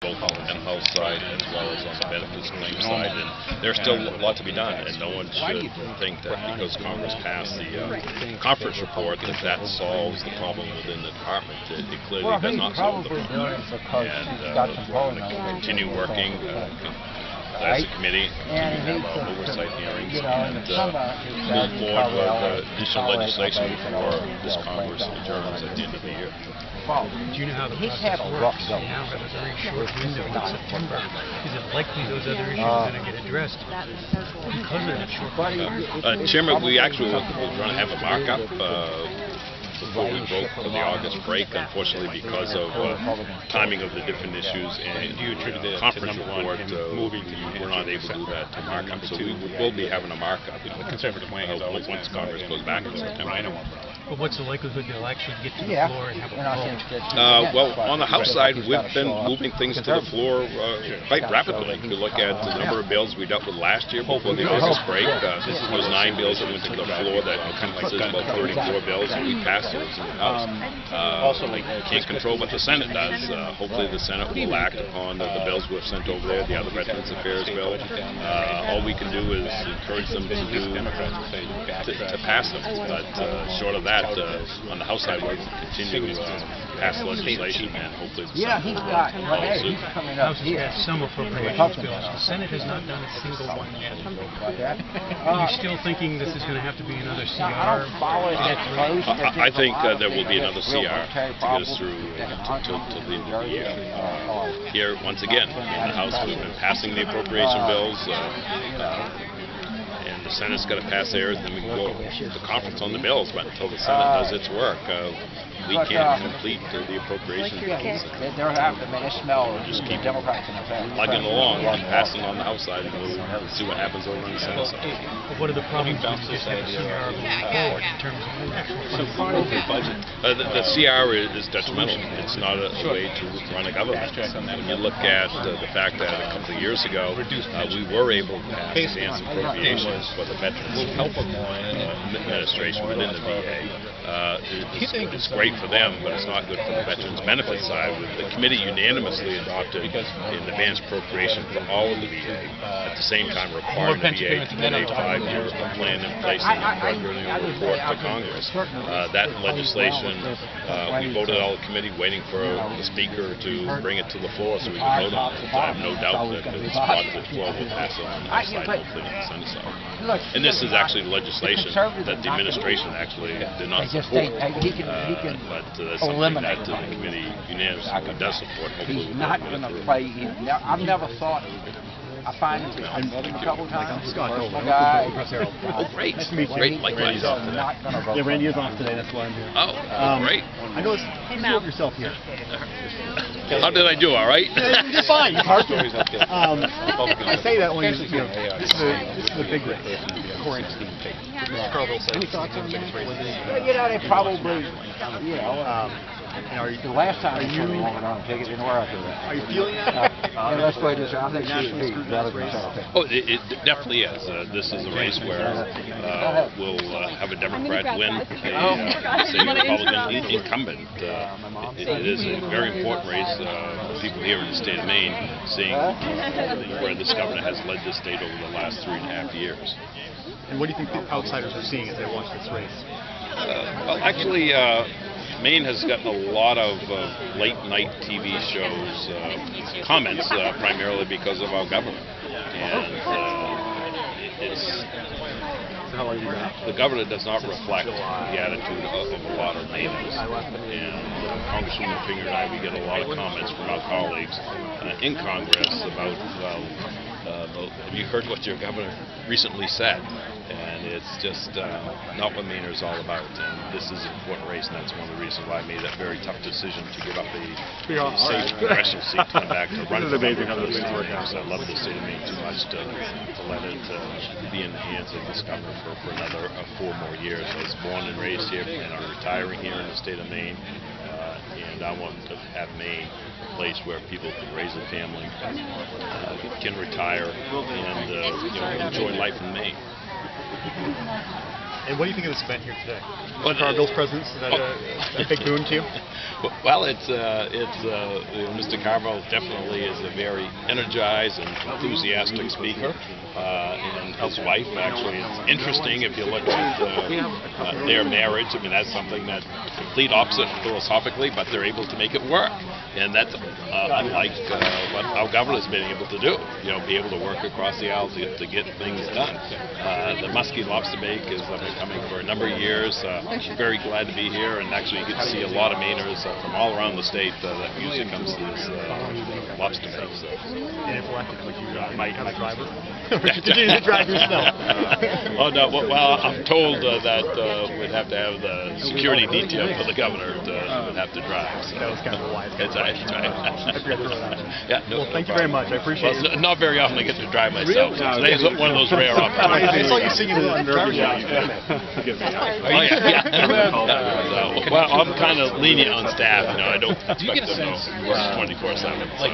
both on the in-house side as well as on the benefits claim side, and there's still a lot to be done, and no one should think that because Congress passed the conference report that solves the problem within the department. It clearly does not solve the problem, and we're going to continue working as a committee, continue to have oversight hearings, and move forward with additional legislation before this Congress adjourns at the end of the year. Do you know how the process works? You now have a very short window in September. Is it likely those other issues are going to get addressed because of that short window? Chairman, we actually were going to have a markup before we broke for the August break. Unfortunately, because of timing of the different issues and the conference report, we're not able to do that to markup. So we will be having a markup once Congress goes back in September. But what's the likelihood they'll actually get to the floor and have a vote? Well, on the House side, we've been moving things to the floor quite rapidly. If you look at the number of bills we dealt with last year before the August break, there was 9 bills that went to the floor that encompasses about 34 bills, and we passed those in the House. We can't control what the Senate does. Hopefully the Senate will act upon the bills we've sent over there, the other Veterans Affairs bill. All we can do is encourage them to pass them, but short of that, on the House side, we'll continue to pass legislation, and hopefully the Senate will follow suit. The House has had some appropriations bills. The Senate has not done a single one yet. Are you still thinking this is going to have to be another CR? I think there will be another CR to get us through to the end of the year. Here, once again, in the House, we've been passing the appropriation bills. And the Senate's got to pass theirs, and then we can go to conference on the bills. But until the Senate does its work, we can't complete the appropriation bills. We'll just keep plugging along and passing on the House side, and we'll see what happens over on the Senate side. What are the problems when you just have a CR moving forward in terms of actual funding? The CR is detrimental. It's not a way to run a government. When you look at the fact that a couple of years ago we were able to pass advance appropriations for the Veterans Health Administration within the VA. It's great for them, but it's not good for the Veterans Benefits side. The committee unanimously adopted an advance appropriation for all of the VA, at the same time requiring the VA to get a 5-year plan in place and a report to Congress. That legislation, we voted all the committee waiting for the Speaker to bring it to the floor so we can vote on it. I have no doubt that if it's brought to the floor, we'll pass it on the House side, hopefully on the Senate side. And this is actually legislation that the administration actually did not support, but that's something that the committee unanimously does support. Hopefully we'll not going to play. I've never thought. I find I've met him a couple times. Scott personal guy. Oh, great. Nice to meet you. Great. Likewise. Yeah, Randy is off today. That's why I'm here. Oh, great. I know it's yourself here. How did I do? All right? You're fine. You're hard to. I say that when this is the big race. Carville said. Any thoughts on that? They probably, the last time you went on a ticket, didn't wear after that. Are you feeling that? Let's play this. I think she would be better than Chellie. Oh, it definitely is. This is a race where we'll have a Democrat win, a Republican incumbent. It is a very important race for people here in the state of Maine, seeing where this governor has led this state over the last 3.5 years. And what do you think the outsiders are seeing as they watch this race? Well, actually, Maine has gotten a lot of late-night TV shows comments, primarily because of our government. And the governor does not reflect the attitude of a lot of Mainers. And Congresswoman Pingree and I, we get a lot of comments from our colleagues in Congress about, have you heard what your governor recently said? And it's just not what Mainers are all about. And this is an important race, and that's one of the reasons why I made that very tough decision to give up a safe congressional seat to come back to run for Congress. I love the state of Maine too much to let it be in the hands of this governor for another 4 more years. I was born and raised here, and I'm retiring here in the state of Maine. And I want to have Maine a place where people can raise a family, can retire, and enjoy life in Maine. And what do you think of this event here today? Well, Carville's presence, is that a big boon to you? Well, Mr. Carville definitely is a very energized and enthusiastic speaker, and his wife, actually, it's interesting if you look at their marriage. I mean, that's something that's complete opposite philosophically, but they're able to make it work, and that's unlike what our governor's been able to do. You know, be able to work across the aisle to get things done. The Muskie Lobster Bake has been coming for a number of years. Very glad to be here, and actually you get to see a lot of Mainers from all around the state that usually comes to this lobster bake. So. And if elected, would you might have a driver? Continue to drive yourself? Oh no! Well, I'm told that we'd have to have the security detail for the governor would have to drive. So. That was kind of a wise. That's right. Yeah. No, well, thank you very much. I appreciate it. Not very often I get to drive myself. So today's one of those rare opportunities. I saw you singing the nervous. Oh yeah. So, well, I'm kind of lenient on staff. You know, I don't expect them to work 24/7. So.